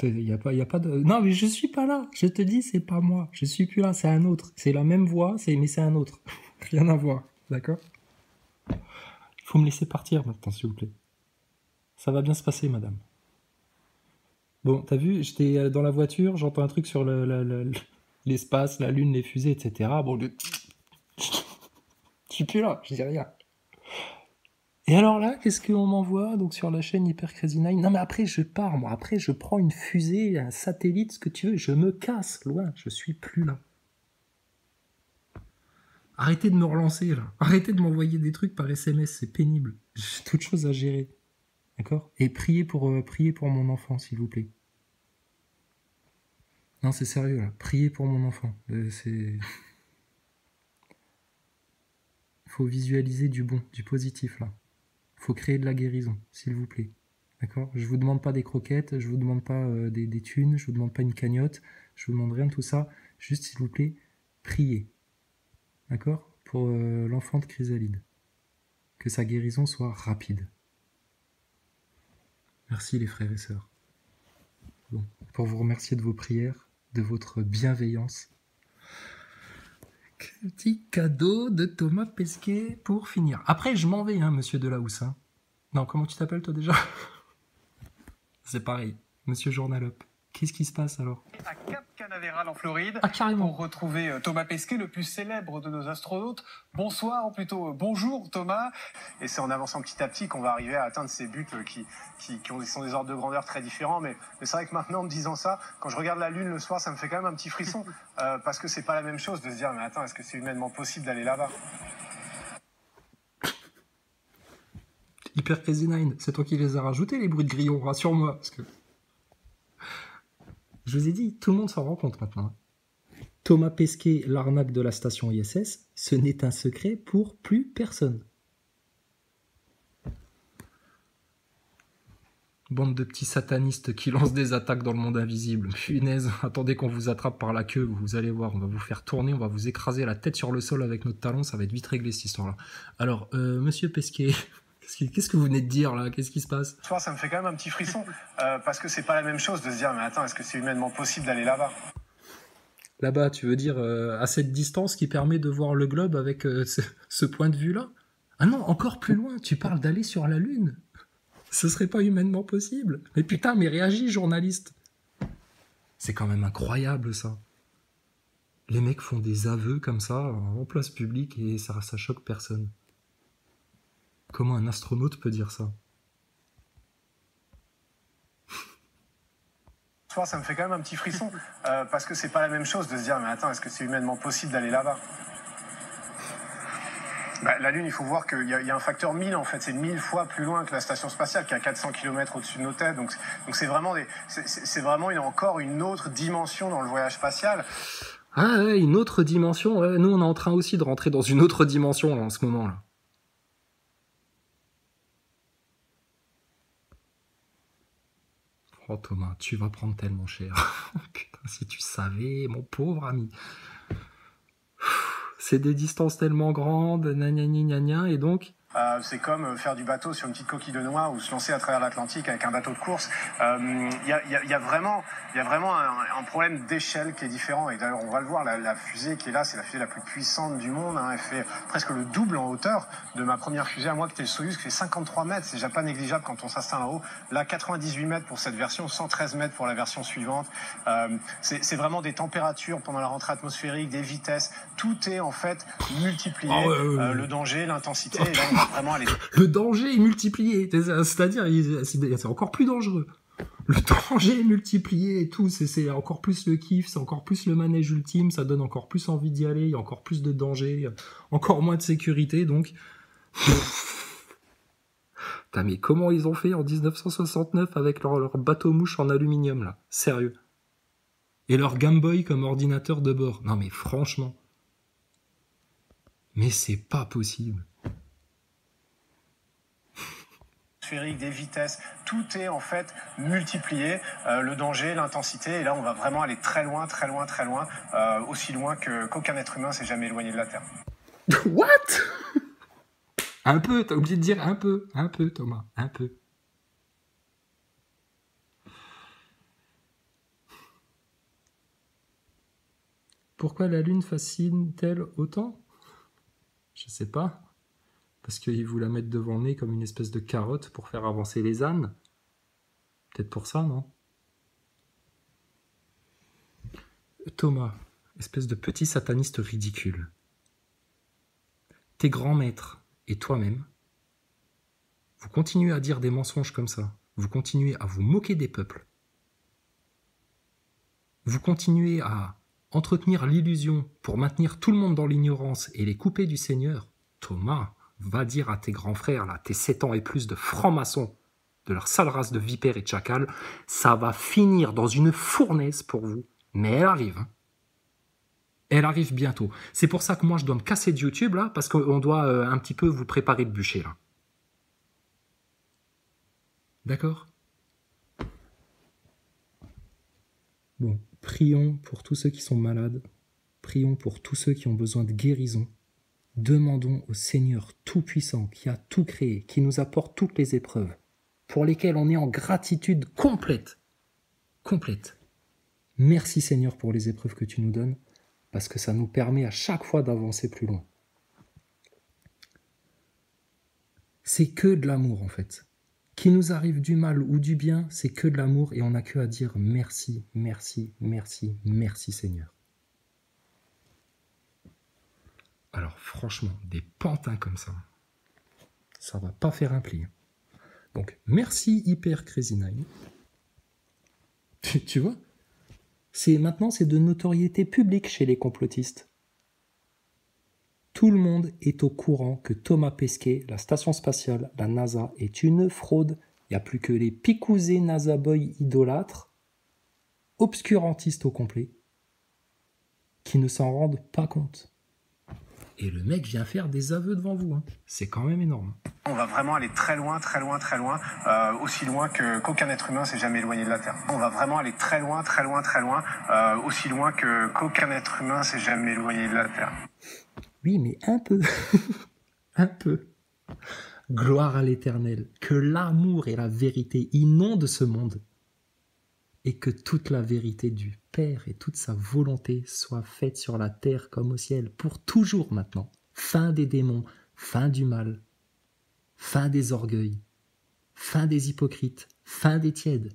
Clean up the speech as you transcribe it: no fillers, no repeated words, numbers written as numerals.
Il y a pas de... Non, mais je suis pas là. Je te dis, c'est pas moi. Je suis plus là, c'est un autre. C'est la même voix, mais c'est un autre. Rien à voir, d'accord? Il faut me laisser partir maintenant, s'il vous plaît. Ça va bien se passer, madame. Bon, t'as vu, j'étais dans la voiture, j'entends un truc sur l'espace, la lune, les fusées, etc. Bon, je suis plus là, je dis rien. Et alors là, qu'est-ce qu'on m'envoie donc sur la chaîne Hyper Crazy Nine? Non mais après je pars, moi. Après je prends une fusée, un satellite, ce que tu veux. Je me casse loin. Je suis plus là. Arrêtez de me relancer là. Arrêtez de m'envoyer des trucs par SMS. C'est pénible. J'ai d'autres choses à gérer. D'accord? Et priez pour mon enfant, s'il vous plaît. Non, c'est sérieux là. Priez pour mon enfant. Il faut visualiser du bon, du positif là. Il faut créer de la guérison, s'il vous plaît. D'accord? Je vous demande pas des croquettes, je vous demande pas des thunes, je vous demande pas une cagnotte, je vous demande rien de tout ça. Juste, s'il vous plaît, priez. D'accord? Pour l'enfant de Chrysalide. Que sa guérison soit rapide. Merci les frères et sœurs. Bon, pour vous remercier de vos prières, de votre bienveillance. Petit cadeau de Thomas Pesquet pour finir. Après, je m'en vais, hein, monsieur Delahousse. Hein. Non, comment tu t'appelles toi déjà? C'est pareil, monsieur Journalop. Qu'est-ce qui se passe alors? À Cap Canaveral en Floride, carrément. pour retrouver Thomas Pesquet, le plus célèbre de nos astronautes. Bonsoir, ou plutôt bonjour Thomas. Et c'est en avançant petit à petit qu'on va arriver à atteindre ces buts qui sont des ordres de grandeur très différents. Mais c'est vrai que maintenant, en me disant ça, quand je regarde la Lune le soir, ça me fait quand même un petit frisson. Parce que c'est pas la même chose de se dire, mais attends, est-ce que c'est humainement possible d'aller là-bas? Hyper Crazy Nine, c'est toi qui les as rajoutés, les bruits de grillons, rassure-moi. Parce que... Je vous ai dit, tout le monde s'en rend compte maintenant. Thomas Pesquet, l'arnaque de la station ISS, ce n'est un secret pour plus personne. Bande de petits satanistes qui lancent des attaques dans le monde invisible. Punaise, attendez qu'on vous attrape par la queue, vous allez voir, on va vous faire tourner, on va vous écraser la tête sur le sol avec notre talon, ça va être vite réglé cette histoire-là. Alors, monsieur Pesquet... Qu'est-ce que vous venez de dire là? Qu'est-ce qui se passe? Ce soir, ça me fait quand même un petit frisson, parce que c'est pas la même chose de se dire, mais attends, est-ce que c'est humainement possible d'aller là-bas? Là-bas, tu veux dire à cette distance qui permet de voir le globe avec ce point de vue-là? Ah non, encore plus loin, tu parles d'aller sur la Lune. Ce serait pas humainement possible. Mais putain, mais réagis, journaliste. C'est quand même incroyable ça. Les mecs font des aveux comme ça en place publique et ça choque personne. Comment un astronaute peut dire ça? Ce soir, ça me fait quand même un petit frisson, parce que c'est pas la même chose de se dire, mais attends, est-ce que c'est humainement possible d'aller là-bas? La Lune, il faut voir qu'il y a un facteur 1000 en fait, c'est 1000 fois plus loin que la station spatiale qui est à 400 km au-dessus de nos têtes. Donc c'est vraiment, encore une autre dimension dans le voyage spatial. Ah ouais, une autre dimension. Ouais, nous, on est en train aussi de rentrer dans une autre dimension là, en ce moment là. Oh Thomas, tu vas prendre tellement cher. Putain, si tu savais, mon pauvre ami. C'est des distances tellement grandes, nanani gna et donc... C'est comme faire du bateau sur une petite coquille de noix ou se lancer à travers l'Atlantique avec un bateau de course. Il y a vraiment un problème d'échelle qui est différent. Et d'ailleurs, on va le voir, la fusée qui est là, c'est la fusée la plus puissante du monde. Hein. Elle fait presque le double en hauteur de ma première fusée à moi, qui était le Soyuz, qui fait 53 mètres. C'est déjà pas négligeable quand on s'installe en haut. Là, 98 mètres pour cette version, 113 mètres pour la version suivante. C'est vraiment des températures pendant la rentrée atmosphérique, des vitesses. Tout est en fait multiplié. Le danger, l'intensité. Et là, on va vraiment aller... Le danger est multiplié, c'est-à-dire c'est encore plus dangereux. Le danger est multiplié et tout, c'est encore plus le kiff, c'est encore plus le manège ultime, ça donne encore plus envie d'y aller, il y a encore plus de danger, encore moins de sécurité, donc... Putain, mais comment ils ont fait en 1969 avec leur bateau-mouche en aluminium, là? Sérieux. Et leur Game Boy comme ordinateur de bord. Non mais franchement. Mais c'est pas possible. Des vitesses, tout est en fait multiplié, le danger, l'intensité, et là on va vraiment aller très loin, très loin, très loin, aussi loin qu'aucun être humain s'est jamais éloigné de la Terre. What? Un peu, t'as oublié de dire un peu Thomas, un peu. Pourquoi la lune fascine-t-elle autant? Je sais pas. Parce qu'ils vous la mettent devant le nez comme une espèce de carotte pour faire avancer les ânes. Peut-être pour ça, non? Thomas, espèce de petit sataniste ridicule. Tes grands maîtres et toi-même, vous continuez à dire des mensonges comme ça. Vous continuez à vous moquer des peuples. Vous continuez à entretenir l'illusion pour maintenir tout le monde dans l'ignorance et les couper du Seigneur. Thomas, va dire à tes grands frères, là, tes 7 ans et plus de francs-maçons, de leur sale race de vipères et de chacals, ça va finir dans une fournaise pour vous. Mais elle arrive, hein. Elle arrive bientôt. C'est pour ça que moi, je dois me casser de YouTube, là, parce qu'on doit un petit peu vous préparer le bûcher, là. D'accord? Bon, prions pour tous ceux qui sont malades. Prions pour tous ceux qui ont besoin de guérison. Demandons au Seigneur Tout-Puissant, qui a tout créé, qui nous apporte toutes les épreuves, pour lesquelles on est en gratitude complète. Complète. Merci Seigneur pour les épreuves que tu nous donnes, parce que ça nous permet à chaque fois d'avancer plus loin. C'est que de l'amour en fait. Qu'il nous arrive du mal ou du bien, c'est que de l'amour et on n'a que à dire merci, merci, merci, merci Seigneur. Alors franchement, des pantins comme ça va pas faire un pli. Donc merci Hyper Crazy Nine. Tu vois, maintenant c'est de notoriété publique chez les complotistes. Tout le monde est au courant que Thomas Pesquet, la station spatiale, la NASA, est une fraude. Il n'y a plus que les picousés NASA boys idolâtres, obscurantistes au complet, qui ne s'en rendent pas compte. Et le mec vient faire des aveux devant vous. Hein. C'est quand même énorme. On va vraiment aller très loin, très loin, très loin, aussi loin qu'aucun être humain s'est jamais éloigné de la Terre. On va vraiment aller très loin, très loin, très loin, aussi loin qu'aucun être humain s'est jamais éloigné de la Terre. Oui, mais un peu. Un peu. Gloire à l'Éternel. Que l'amour et la vérité inondent ce monde. Et que toute la vérité du Père et toute sa volonté soient faites sur la terre comme au ciel, pour toujours maintenant. Fin des démons, fin du mal, fin des orgueils, fin des hypocrites, fin des tièdes.